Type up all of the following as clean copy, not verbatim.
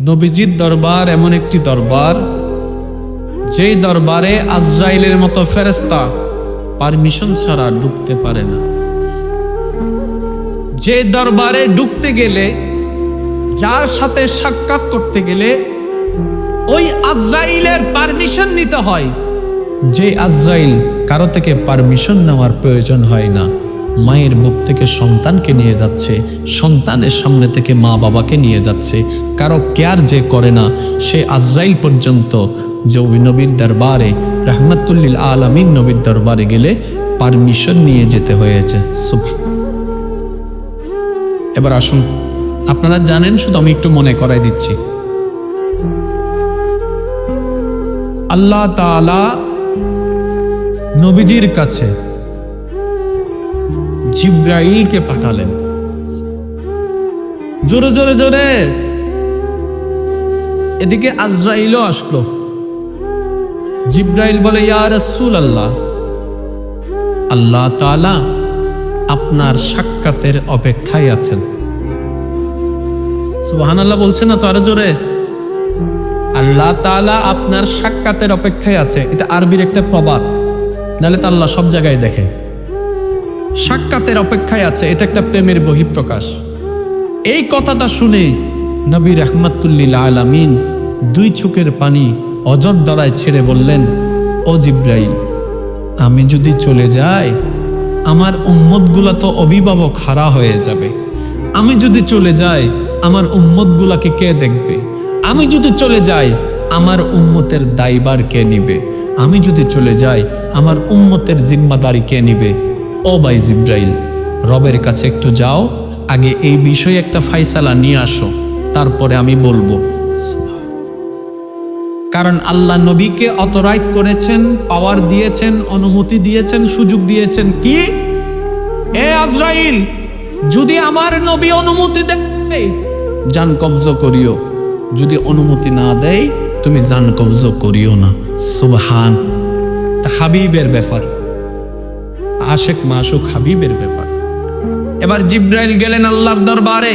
নবীজির দরবার এমন একটি দরবার, যেই দরবারে আজরাইলের মতো ফেরেশতা পারমিশন ছাড়া ঢুকতে পারে না। যে দরবারে ঢুকতে গেলে, যার সাথে সাক্ষাৎ করতে গেলে ওই আজরাইলের পারমিশন নিতে হয়, যে আজরাইল কারো থেকে পারমিশন নেওয়ার প্রয়োজন হয় না। মায়ের বুক থেকে সন্তানকে নিয়ে যাচ্ছে, সন্তানের সামনে থেকে মা বাবাকে নিয়ে যাচ্ছে, কারো কেয়ার যে করে না, সে আজরাইল পর্যন্ত যে ওই নবীর দরবারে, রহমতুল্লিল আলামিন নবীর দরবারে গেলে পারমিশন নিয়ে যেতে হয়েছে। এবার আসুন, আপনারা জানেন, শুধু আমি একটু মনে করাই দিচ্ছি। আল্লাহ তাআলা নবীজির কাছে জিব্রাইলকে পাঠালেন। জোরে জোরে জোরে এদিকে আজরাইলও আসলো। জিব্রাইল বলে, ইয়া রাসূলুল্লাহ, আল্লাহ তাআলা আপনার সাক্ষাতের অপেক্ষায় আছেন। সুবহানাল্লাহ বলছেন না তো আরো জোরে? আল্লাহ তাআলা আপনার সাক্ষাতের অপেক্ষায় আছে, এটা আরবির একটা প্রবাদ, নাহলে তো আল্লাহ সব জায়গায় দেখে। সাক্ষাতের অপেক্ষায় আছে, এটা একটা প্রেমের বহিঃপ্রকাশ। এই কথাটা শুনে নবী রাহমাতুল্লিল আলামিন দুই চোখের পানি অঝর দ্বারায় ছেড়ে বললেন, ও জিব্রাইল, আমি যদি চলে যাই আমার উম্মতগুলা তো অভিভাবক হারা হয়ে যাবে। আমি যদি চলে যাই আমার উম্মতগুলাকে কে দেখবে? আমি যদি চলে যাই আমার উম্মতের দায়ভার কে নিবে? আমি যদি চলে যাই আমার উম্মতের জিম্মাদারি কে নিবে? ও ভাই জিব্রাইল, রবের কাছে একটু যাও, আগে এই বিষয়ে একটা ফায়সালা নিয়ে আসো, তারপরে আমি বলবো। কারণ আল্লাহ নবীকে অথরাইজ করেছেন, পাওয়ার দিয়েছেন, অনুমতি দিয়েছেন, সুযোগ দিয়েছেন। কি? এ আজরাইল, যদি আমার নবী অনুমতি দেয় জান কবজ করিও, যদি অনুমতি না দেয় তুমি জান কবজ করিও না। সুবহান। হাবিবের ব্যাপার, আশেক মাশুক হাবিবের ব্যাপার। এবার জিব্রাইল গেলেন আল্লাহর দরবারে।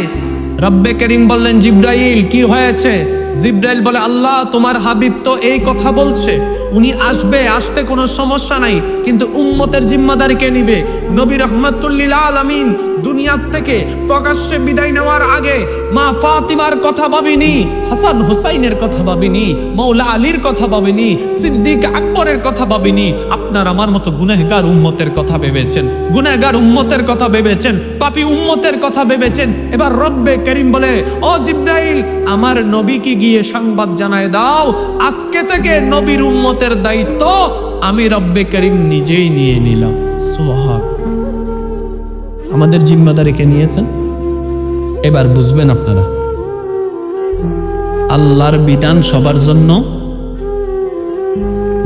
রব্বে করিম বললেন, জিব্রাইল কি হয়েছে? জিব্রাইল বলে, আল্লাহ তোমার হাবিব তো এই কথা বলছে, উনি আসবে, আসতে কোনো সমস্যা নাই, কিন্তু উম্মতের জিম্মাদারি কে নিবে? নবী রাহমাতুল্লিল আলামিন দুনিয়ার থেকে প্রকাশ্যে বিদায় নেওয়ার আগে মা ফাতিমার কথা ভাবিনি, হাসান হুসাইনের কথা ভাবিনি, মাওলা আলীর কথা ভাবিনি, সিদ্দিক আকবরের কথা ভাবিনি, আপনার আমার মতো গুনাহগার উম্মতের কথা ভেবেছেন, গুনাহগার উম্মতের কথা ভেবেছেন, পাপী উম্মতের কথা ভেবেছেন। এবার রব্বে করিম বলে, ও জিব্রাইল, আমার নবীকে গিয়ে সংবাদ জানায় দাও, আজকে থেকে নবীর উম্মতের দায়িত্ব আমি রব্বে করিম নিজেই নিয়ে নিলাম। সুবহান। আমাদের জিম্মাদারি কে নিয়েছেন? এবার বুঝবেন আপনারা, আল্লাহর বিধান সবার জন্য,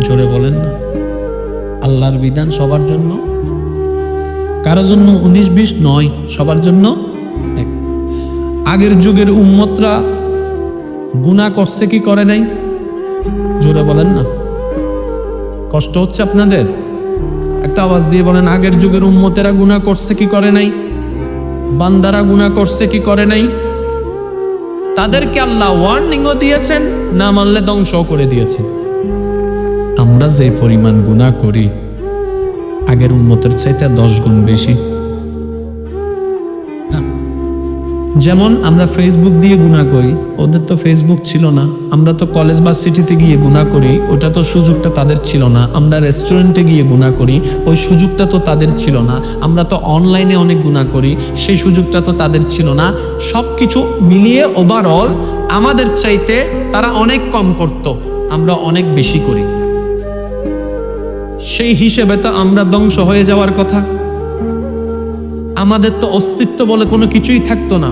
জোরে বলেন না, আল্লাহর বিধান সবার জন্য, কারো জন্য 19-20 নয়, সবার জন্য এক। আগের যুগের উম্মতরা গুনাহ করছে কি করে নাই? জোরে বলেন না, কষ্ট হচ্ছে আপনাদের? একটা আওয়াজ দিয়ে বলেন, আগের যুগের উম্মতেরা গুনাহ করছে কি করে নাই? বান্দারা গুনাহ করছে কি করে নাই? তাদেরকে আল্লাহ ওয়ার্নিংও দিয়েছেন, না মানলে ধ্বংস করে দিয়েছেন। আমরা যে পরিমাণ গুনাহ করি আগের উম্মতের চাইতে 10 গুণ বেশি। যেমন আমরা ফেসবুক দিয়ে গুনাহ করি, ওদের তো ফেসবুক ছিল না। আমরা তো কলেজ বা সিটিতে গিয়ে গুনাহ করি, ওটা তো সুযোগটা তাদের ছিল না। আমরা রেস্টুরেন্টে গিয়ে গুনাহ করি, ওই সুযোগটা তো তাদের ছিল না। আমরা তো অনলাইনে অনেক গুনাহ করি, সেই সুযোগটা তো তাদের ছিল না। সব কিছু মিলিয়ে ওভারঅল আমাদের চাইতে তারা অনেক কম করত, আমরা অনেক বেশি করি। সেই হিসেবে তো আমরা ধ্বংস হয়ে যাওয়ার কথা, আমাদের তো অস্তিত্ব বলে কোনো কিছুই থাকতো না।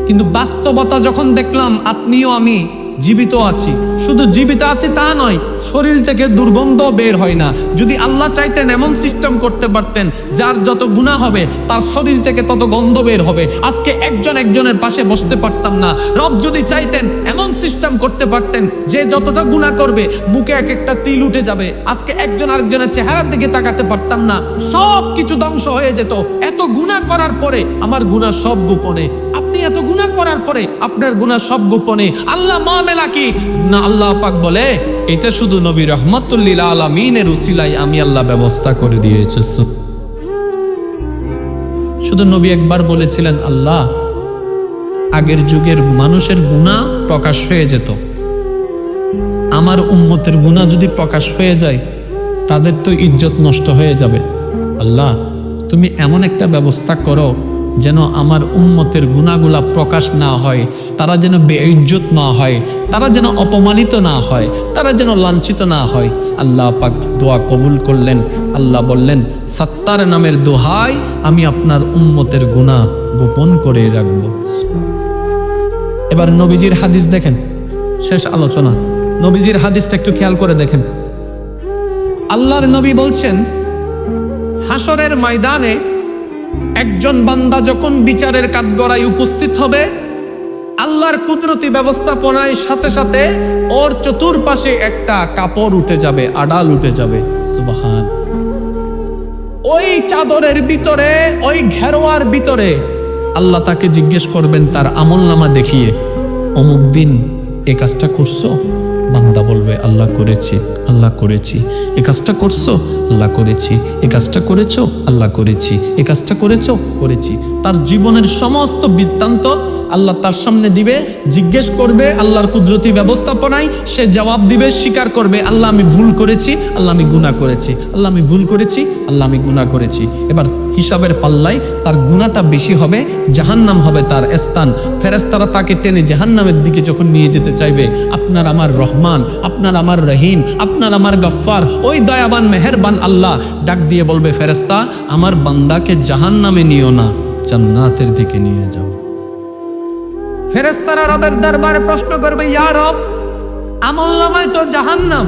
কিন্তু বাস্তবতা যখন দেখলাম আপনিও আমি জীবিত আছি, শুধু জীবিত আছি তা নয়, শরীর থেকে দুর্গন্ধ বের হয় না। যদি আল্লাহ চাইতেন এমন সিস্টেম করতে পারতেন, যার যত গুনাহ হবে তার শরীর থেকে তত গন্ধ বের হবে, আজকে একজন একজনের পাশে বসতে পারতাম না। রব যদি চাইতেন এমন সিস্টেম করতে পারতেন, যে যতটা গুনাহ করবে মুখে এক একটা তিল উঠে যাবে, আজকে একজন আরেকজনের চেহারার দিকে তাকাতে পারতাম না, সব কিছু ধ্বংস হয়ে যেত। এত গুনাহ করার পরে আমার গুনাহ সব গোপনে। আপনি এত গুনাহ করার পরে আপনার গুনাহ সব গোপনে, আল্লাহ মামেলা কি না? আল্লাহ পাক বলে এটা শুধু নবী রাহমাতুল লিল আলামিনের উসিলায় আমি আল্লাহ ব্যবস্থা করে দিয়েছি। শুধু নবী একবার বলেছিলেন, আল্লাহ আগের যুগের মানুষের গুনাহ প্রকাশ হয়ে যেত, আমার উম্মতের গুনাহ যদি প্রকাশ হয়ে যায় তাদের তো ইজ্জত নষ্ট হয়ে যাবে। আল্লাহ তুমি এমন একটা ব্যবস্থা করো যেন আমার উম্মতের গুনাহগুলা প্রকাশ না হয়, তারা যেন বেইজ্জত না হয়, তারা যেন অপমানিত না হয়, তারা যেন লাঞ্ছিত না হয়। আল্লাহ পাক দোয়া কবুল করলেন। আল্লাহ বললেন, সাত্তার নামের দোহাই আমি আপনার উম্মতের গুনাহ গোপন করে রাখব। এবার নবীজির হাদিস দেখেন, শেষ আলোচনা, নবীজির হাদিসটা একটু খেয়াল করে দেখেন। আল্লাহর নবী বলছেন, হাসরের ময়দানে একজন বান্দা যখন বিচারের কাঠগড়ায় উপস্থিত হবে, আল্লাহর কুদরতি ব্যবস্থাপনায় সাথে সাথে ওর চতুর্পাশে একটা কাপড় উঠে যাবে, আড়াল উঠে যাবে। সুবহান। ওই চাদরের ভিতরে, ওই ঘেরোয়ার ভিতরে আল্লাহ তাকে জিজ্ঞেস করবেন তার আমলনামা দেখিয়ে, অমুক দিন এ কাজটা করছো? বান্দা বলবে, আল্লাহ করেছি, আল্লাহ করেছি। এ কাজটা করছো? আল্লাহ করেছি। এ কাজটা করেছো? আল্লাহ করেছি। এ কাজটা করেছো? করেছি। তার জীবনের সমস্ত বৃত্তান্ত আল্লাহ তার সামনে দিবে, জিজ্ঞেস করবে আল্লাহর কুদরতি ব্যবস্থাপনায়, সে জবাব দিবে, স্বীকার করবে, আল্লাহ আমি ভুল করেছি, আল্লাহ আমি গুনাহ করেছি, আল্লাহ আমি ভুল করেছি, আল্লাহ আমি গুনাহ করেছি। এবার হিসাবের পাল্লায় তার গুনাহটা বেশি হবে, জাহান্নাম হবে তার স্থান। ফেরেশতারা তাকে টেনে জাহান্নামের দিকে যখন নিয়ে যেতে চাইবে, আপনার আমার রহমান, আপনার আমার রহিম, আপনার আমার গফফার, ওই দয়াবান মেহেরবান আল্লাহ ডাক দিয়ে বলবে, ফেরেশতা আমার বান্দাকে জাহান্নামে নিও না, জান্নাতের দিকে নিয়ে যাও। ফেরেশতারা রবের দরবারে প্রশ্ন করবে, ইয়া রব, আমলনামায় তো জাহান্নাম,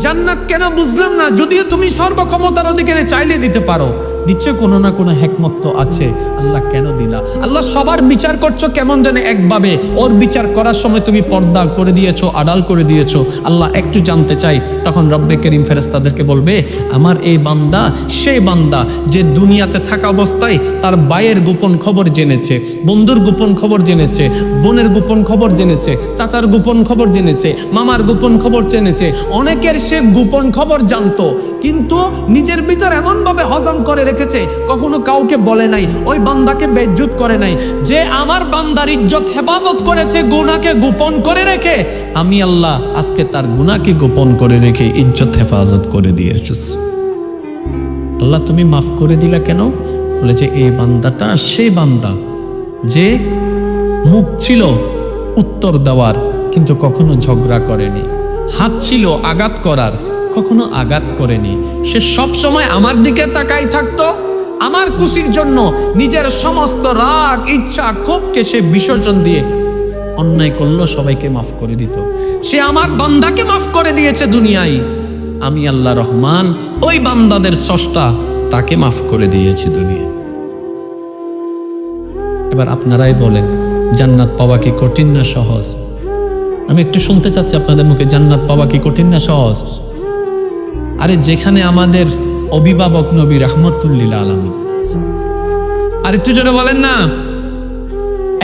জান্নাত কেন বুঝলাম না? যদিও তুমি সর্বক্ষমতার অধিকারে চাইলে দিতে পারো, নিশ্চয় কোনো না কোনো হিকমত তো আছে, আল্লাহ কেন দিলা? আল্লাহ সবার বিচার করছো কেমন জানে একভাবে, ওর বিচার করার সময় তুমি পর্দা করে দিয়েছো, আড়াল করে দিয়েছো। আল্লাহ একটু জানতে চাই। তখন রব্বে করিম ফেরেশতাদেরকে বলবে, আমার এই বান্দা সেই বান্দা যে দুনিয়াতে থাকা অবস্থায় তার ভাইয়ের গোপন খবর জেনেছে, বন্ধুর গোপন খবর জেনেছে, বোনের গোপন খবর জেনেছে, চাচার গোপন খবর জেনেছে, মামার গোপন খবর জেনেছে, অনেকের সে গোপন খবর জানতো, কিন্তু নিজের ভিতর এমন ভাবে হজম করে রেখেছে, কখনো কাউকে বলে নাই, ওই বান্দাকে বেইজ্জত করে নাই। যে আমার বান্দার ইজ্জত হেফাজত করেছে গুনাহকে গোপন করে রেখে, আমি আল্লাহ আজকে তার গুনাহকে গোপন করে রেখে ইজ্জত হেফাজত করে দিয়েছি। আল্লাহ তুমি মাফ করে দিলা কেন? বলেছে এই বান্দাটা সেই বান্দা যে মুখ ছিল উত্তর দেওয়ার, কিন্তু কখনো ঝগড়া করেনি, হাত ছিল আঘাত করার, কখনো আঘাত করেনি। সে সব সময় আমার দিকে তাকাই থাকতো, আমার খুশির জন্য নিজের সমস্ত রাগ, ইচ্ছা, ক্ষোভকে সে বিসর্জন দিয়ে অন্যায় করলো সবাইকে মাফ করে দিত। সে আমার বান্দাকে মাফ করে দিয়েছে দুনিয়ায়, আমি আল্লাহ রহমান ওই বান্দাদের স্রষ্টা, তাকে মাফ করে দিয়েছি দুনিয়ায়। এবার আপনারাই বলেন, জান্নাত পাওয়া কি কঠিন না সহজ? আমি একটু শুনতে চাচ্ছি আপনাদের মুখে, জান্নাত পাওয়া কি কঠিন না সহজ? আরে যেখানে আমাদের অভিভাবক নবী রাহমাতুল লিল আলামিন, আর একটু জোরে বলেন না।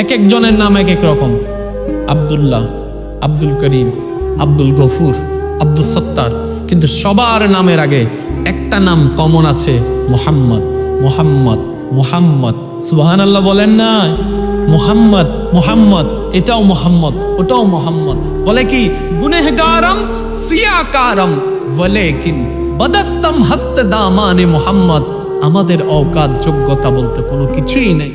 এক একজনের নাম এক এক রকম, আব্দুল্লাহ, আব্দুল করিম, আব্দুল গফুর, আব্দুল সত্তার, কিন্তু সবার নামের আগে একটা নাম কমন আছে, মুহাম্মদ। মুহাম্মদ, মুহাম্মদ, সুবহানাল্লাহ বলেন না। মুহাম্মদ, মুহাম্মদ, এটাও মুহাম্মদ, ওটাও মুহাম্মদ। বলে কি, গুনেহগারম সিয়াকারম ওয়ালাকিন বদস্তম হস্ত দামানে মুহাম্মদ। আমাদের অকাত যোগ্যতা বলতে কোনো কিছুই নেই।